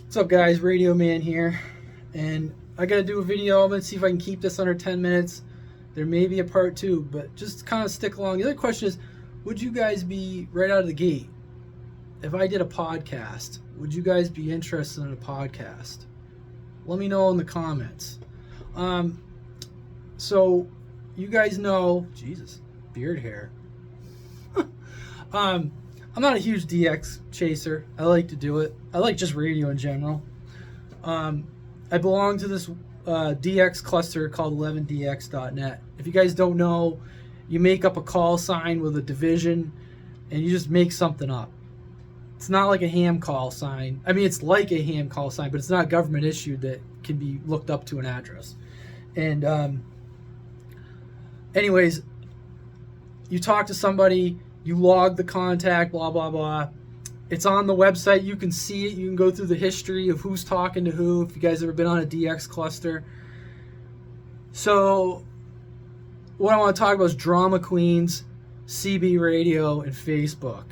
What's up, guys? Radio Man here, and I gotta do a video. I'm gonna see if I can keep this under 10 minutes. There may be a part two, but just kind of stick along. The other question is, would you guys be right out of the gate if I did a podcast? Would you guys be interested in a podcast? Let me know in the comments. So you guys know, Jesus, beard hair. I'm not a huge DX chaser. I like to do it. I like just radio in general. I belong to this DX cluster called 11dx.net. If you guys don't know, you make up a call sign with a division and you just make something up. It's not like a ham call sign. I mean, it's like a ham call sign, but it's not government issued that can be looked up to an address. And anyways, you talk to somebody, you log the contact, blah, blah, blah. It's on the website. You can see it. You can go through the history of who's talking to who, if you guys ever been on a DX cluster. So what I want to talk about is Drama Queens, CB Radio, and Facebook.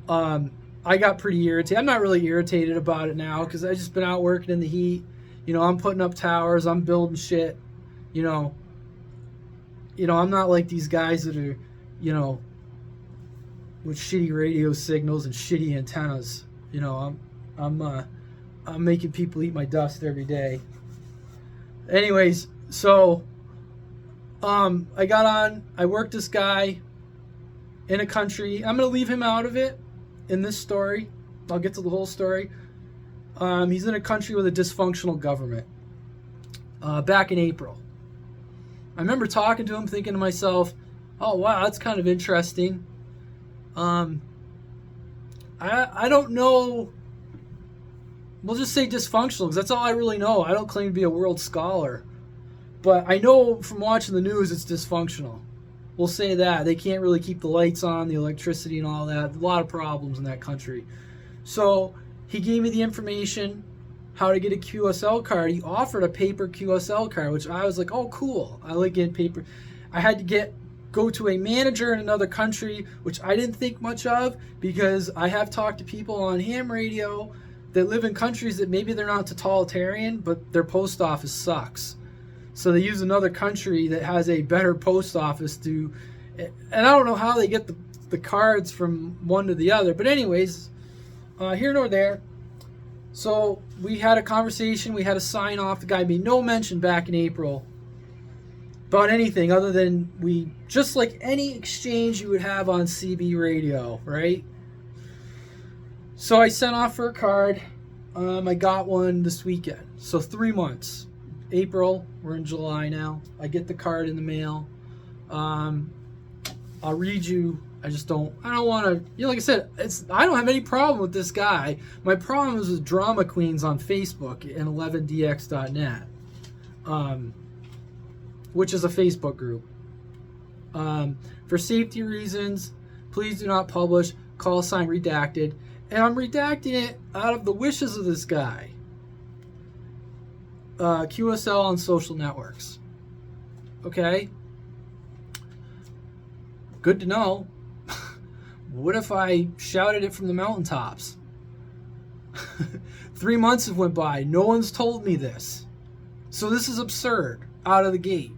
I got pretty irritated. I'm not really irritated about it now because I've just been out working in the heat. You know, I'm putting up towers. I'm building shit. You know, I'm not like these guys that are, with shitty radio signals and shitty antennas. You know, I'm making people eat my dust every day. Anyways, so I got on. I worked this guy in a country. I'm gonna leave him out of it in this story. I'll get to the whole story. He's in a country with a dysfunctional government. Back in April. I remember talking to him, thinking to myself, "Oh wow, that's kind of interesting." I don't know. We'll just say dysfunctional because that's all I really know. I don't claim to be a world scholar, but I know from watching the news it's dysfunctional. We'll say that they can't really keep the lights on, the electricity, and all that. A lot of problems in that country. So he gave me the information how to get a QSL card. He offered a paper QSL card, which I was like, oh, cool. I like getting paper. I had to go to a manager in another country, which I didn't think much of because I have talked to people on ham radio that live in countries that maybe they're not totalitarian, but their post office sucks. So they use another country that has a better post office to, and I don't know how they get the cards from one to the other. But anyways, here nor there. So we had a conversation. We had a sign off. The guy made no mention back in April about anything other than just like any exchange you would have on CB radio, right? So I sent off for a card. I got one this weekend. So 3 months. April, we're in July now. I get the card in the mail. I'll read you. I don't want to, like I said, I don't have any problem with this guy. My problem is with Drama Queens on Facebook and 11dx.net, which is a Facebook group. For safety reasons, please do not publish, call sign redacted. And I'm redacting it out of the wishes of this guy. QSL on social networks. Okay? Good to know. What if I shouted it from the mountaintops? 3 months have went by. No one's told me this. So this is absurd out of the gate.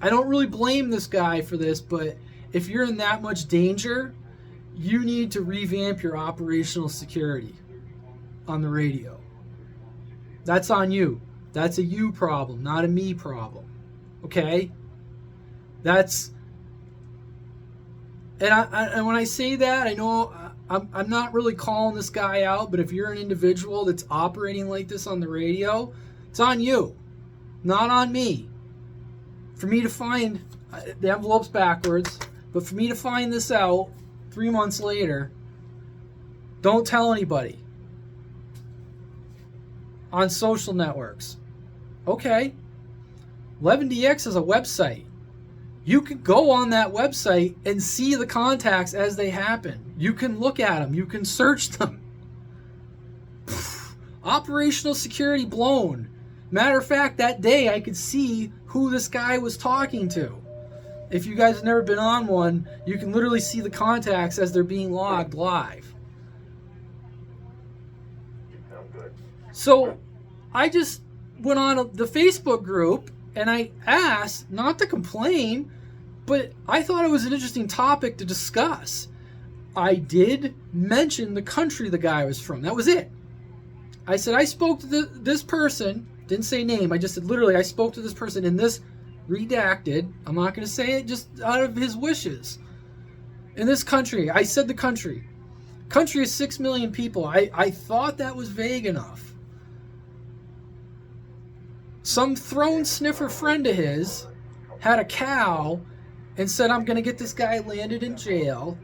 I don't really blame this guy for this, but if you're in that much danger, you need to revamp your operational security on the radio. That's on you. That's a you problem, not a me problem. Okay? And when I say that, I know I'm not really calling this guy out, but if you're an individual that's operating like this on the radio, it's on you, not on me. For me to find, the envelope's backwards, but for me to find this out 3 months later, don't tell anybody on social networks. Okay, 11DX is a website. You can go on that website and see the contacts as they happen. You can look at them. You can search them. Operational security blown. Matter of fact, that day I could see who this guy was talking to. If you guys have never been on one, you can literally see the contacts as they're being logged live. So I just went on the Facebook group and I asked, not to complain, but I thought it was an interesting topic to discuss. I did mention the country the guy was from. That was it. I said, I spoke to this person, didn't say name, I just said literally, I spoke to this person in this redacted, I'm not going to say it, just out of his wishes. In this country, I said the country. Country is 6 million people. I thought that was vague enough. Some throne sniffer friend of his had a cow and said, I'm going to get this guy landed in jail.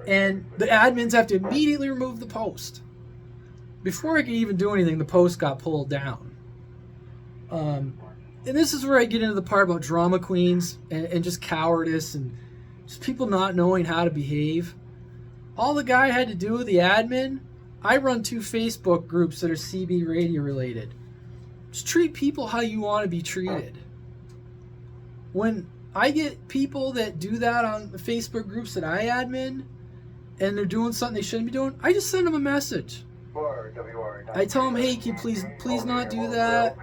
And the admins have to immediately remove the post. Before I could even do anything, the post got pulled down. And this is where I get into the part about drama queens and just cowardice and just people not knowing how to behave. All the guy had to do, the admin, I run 2 Facebook groups that are CB radio related. Just treat people how you want to be treated. When I get people that do that on the Facebook groups that I admin, and they're doing something they shouldn't be doing, I just send them a message. I tell them, hey, can you please not do that?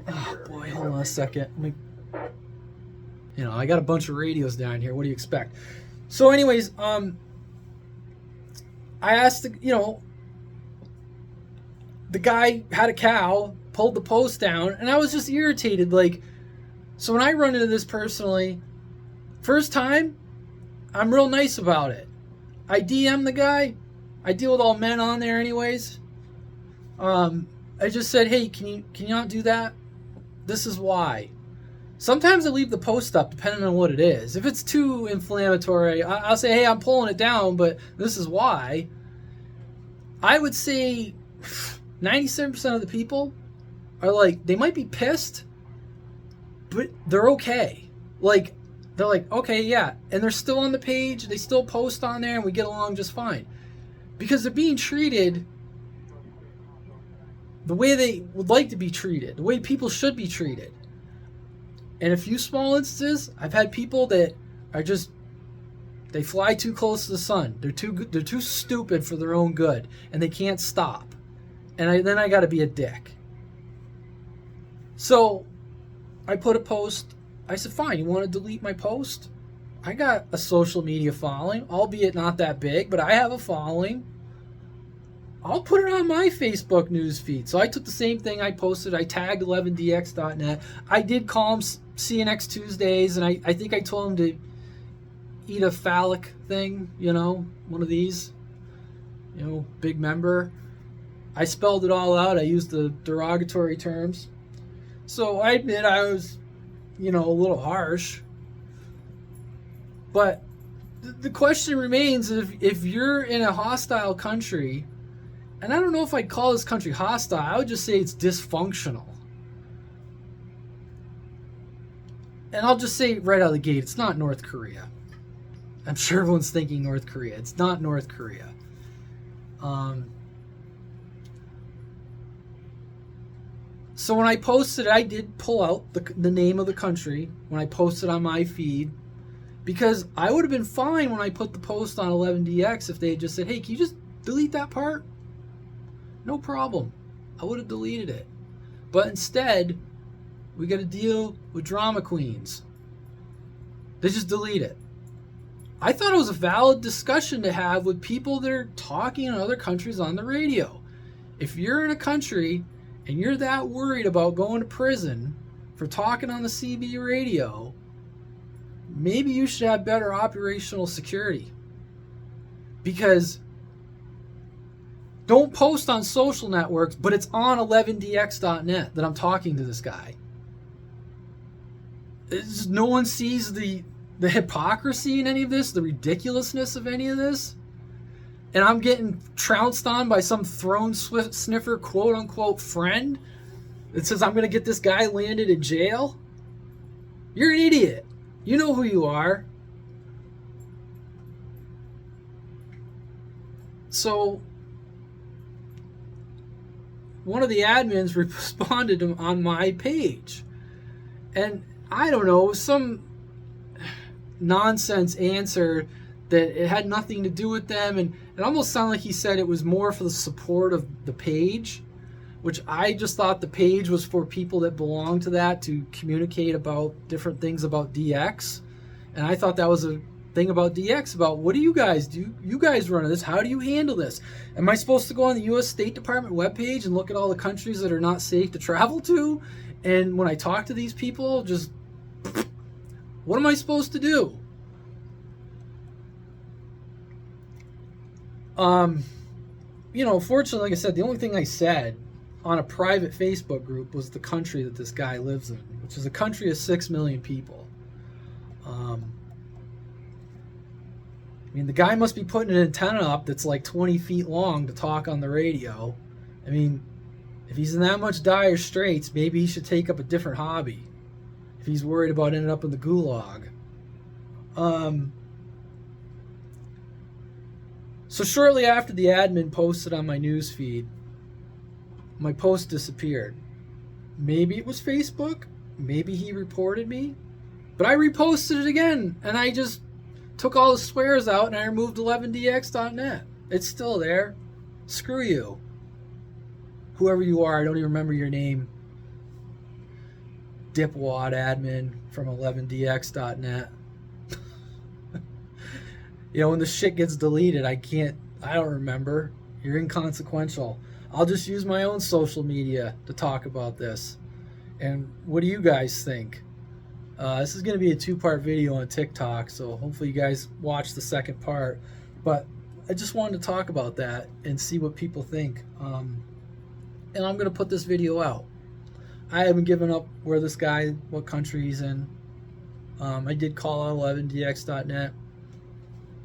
Oh boy, hold on a second. I got a bunch of radios down here. What do you expect? So anyways, I asked, the guy had a cow, pulled the post down, and I was just irritated. So when I run into this personally, first time, I'm real nice about it. I DM the guy. I deal with all men on there anyways. I just said, hey, can you not do that? This is why. Sometimes I leave the post up depending on what it is. If it's too inflammatory, I'll say, hey, I'm pulling it down, but this is why. I would say 97% of the people are they might be pissed, but they're okay. They're like, okay, yeah. And they're still on the page. They still post on there and we get along just fine. Because they're being treated the way they would like to be treated, the way people should be treated. In a few small instances, I've had people that are they fly too close to the sun. They're too stupid for their own good, and they can't stop. And then I got to be a dick. So I put a post. I said, fine, you want to delete my post? I got a social media following, albeit not that big, but I have a following. I'll put it on my Facebook news feed. So I took the same thing I posted. I tagged 11dx.net. I did call them CNX Tuesdays, and I think I told them to eat a phallic thing, one of these, big member. I spelled it all out. I used the derogatory terms. So I admit I was, a little harsh. But the question remains, if you're in a hostile country, and I don't know if I'd call this country hostile, I would just say it's dysfunctional. And I'll just say right out of the gate, it's not North Korea. I'm sure everyone's thinking North Korea. It's not North Korea. So when I posted it, I did pull out the name of the country when I posted on my feed, because I would have been fine when I put the post on 11DX if they had just said, hey, can you just delete that part? No problem. I would have deleted it. But instead, we got to deal with drama queens. They just delete it. I thought it was a valid discussion to have with people that are talking in other countries on the radio. If you're in a country and you're that worried about going to prison for talking on the CB radio, maybe you should have better operational security. Because don't post on social networks, but it's on 11dx.net that I'm talking to this guy. No one sees the hypocrisy in any of this, the ridiculousness of any of this. And I'm getting trounced on by some throne sniffer, quote unquote, friend that says I'm going to get this guy landed in jail. You're an idiot. You know who you are. So one of the admins responded on my page, and I don't know, some nonsense answer that it had nothing to do with them, and it almost sounded like he said it was more for the support of the page, which I just thought the page was for people that belong to that to communicate about different things about DX, and I thought that was a thing about DX, about what do you guys do? You guys run this. How do you handle this? Am I supposed to go on the U.S. State Department webpage and look at all the countries that are not safe to travel to? And when I talk to these people, just what am I supposed to do? Fortunately, like I said, the only thing I said on a private Facebook group was the country that this guy lives in, which is a country of 6 million people. The guy must be putting an antenna up that's like 20 feet long to talk on the radio. If he's in that much dire straits, maybe he should take up a different hobby if he's worried about ending up in the gulag. So shortly after the admin posted on my news feed, my post disappeared. Maybe it was Facebook. Maybe he reported me. But I reposted it again, and I just took all the swears out and I removed 11dx.net. It's still there. Screw you. Whoever you are, I don't even remember your name. Dipwad admin from 11dx.net. When the shit gets deleted, I don't remember. You're inconsequential. I'll just use my own social media to talk about this. And what do you guys think? This is going to be a 2-part video on TikTok, so hopefully you guys watch the second part. But I just wanted to talk about that and see what people think. And I'm going to put this video out. I haven't given up where this guy, what country he's in. I did call out 11dx.net.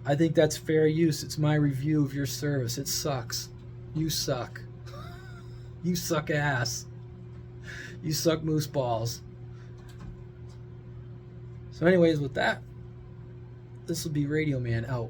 I think that's fair use. It's my review of your service. It sucks. You suck. You suck ass. You suck moose balls. So anyways, with that, this will be Radio Man out.